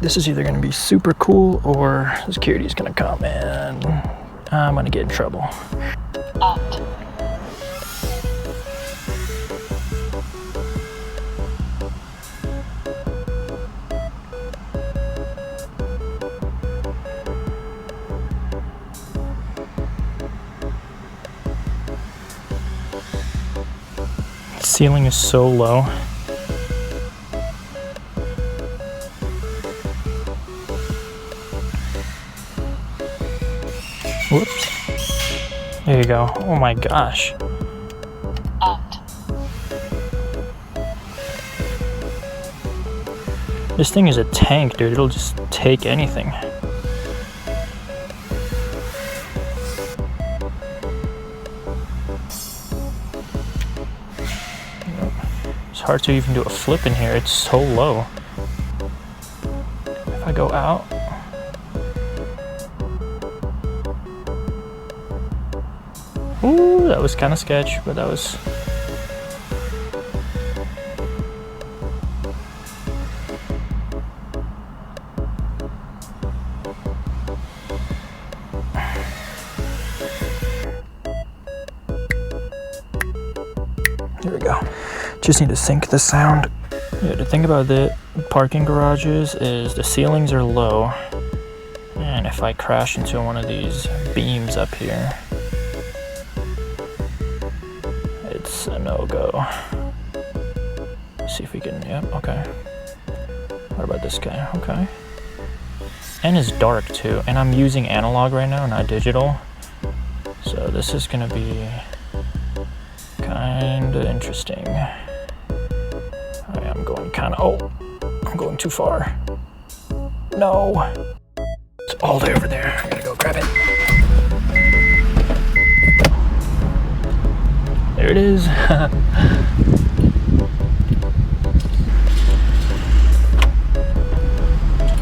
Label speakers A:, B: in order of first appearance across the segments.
A: This is either gonna be super cool or security's gonna come and I'm gonna get in trouble. Ceiling is so low. Whoops. There you go. Oh my gosh. This thing is a tank, dude. It'll just take anything. It's hard to even do a flip in here. It's so low. If I go out. Ooh, that was kind of sketch, but that was... Here we go. Just need to sync the sound. Yeah, the thing about the parking garages is the ceilings are low. And if I crash into one of these beams up here, it's a no-go. See if we can, yep, okay. What about this guy? Okay. And it's dark too. And I'm using analog right now, not digital. So this is gonna be kinda interesting. I'm going kinda, oh, I'm going too far. No. It's all the way over there. I gotta go grab it. There it is.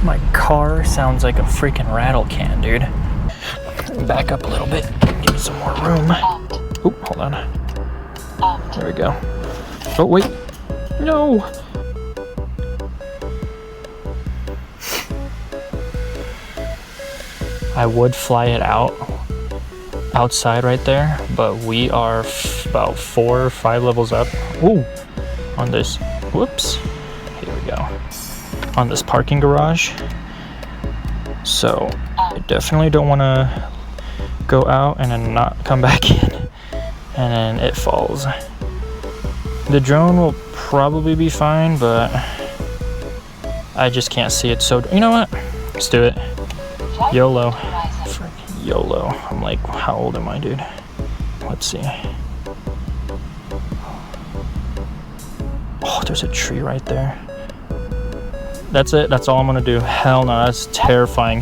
A: My car sounds like a freaking rattle can, dude. Back up a little bit, give me some more room. Oop, hold on. There we go. Oh, wait. No! I would fly it outside right there, but we are about 4 or 5 levels up. Ooh! On this, whoops. Here we go. On this parking garage. So, I definitely don't want to go out and then not come back in. And then it falls. The drone will probably be fine, but I just can't see it. So, you know what? Let's do it. YOLO. Freaking YOLO. I'm like, how old am I, dude? Let's see. Oh, there's a tree right there. That's it. That's all I'm gonna do. Hell no, that's terrifying.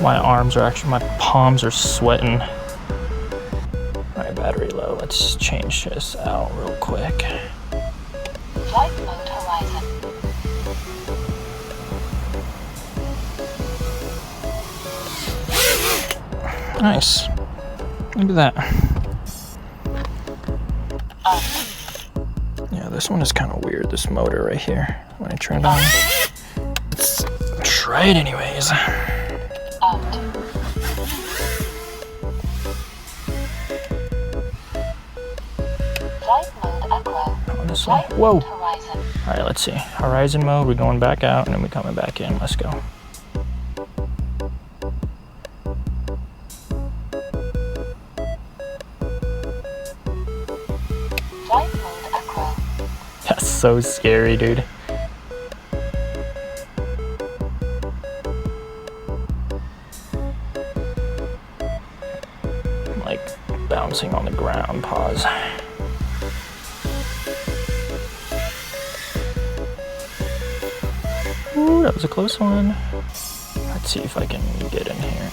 A: My arms are actually, my palms are sweating. Alright, battery low. Let's change this out real quick. Flight mode horizon. Nice. Look at that. Yeah, this one is kind of weird, this motor right here. When I turn it on. Let's try it anyways. On this one. Whoa! Alright, let's see. Horizon mode, we're going back out and then we're coming back in. Let's go. That's so scary, dude. I'm like bouncing on the ground. Pause. Ooh, that was a close one. Let's see if I can get in here.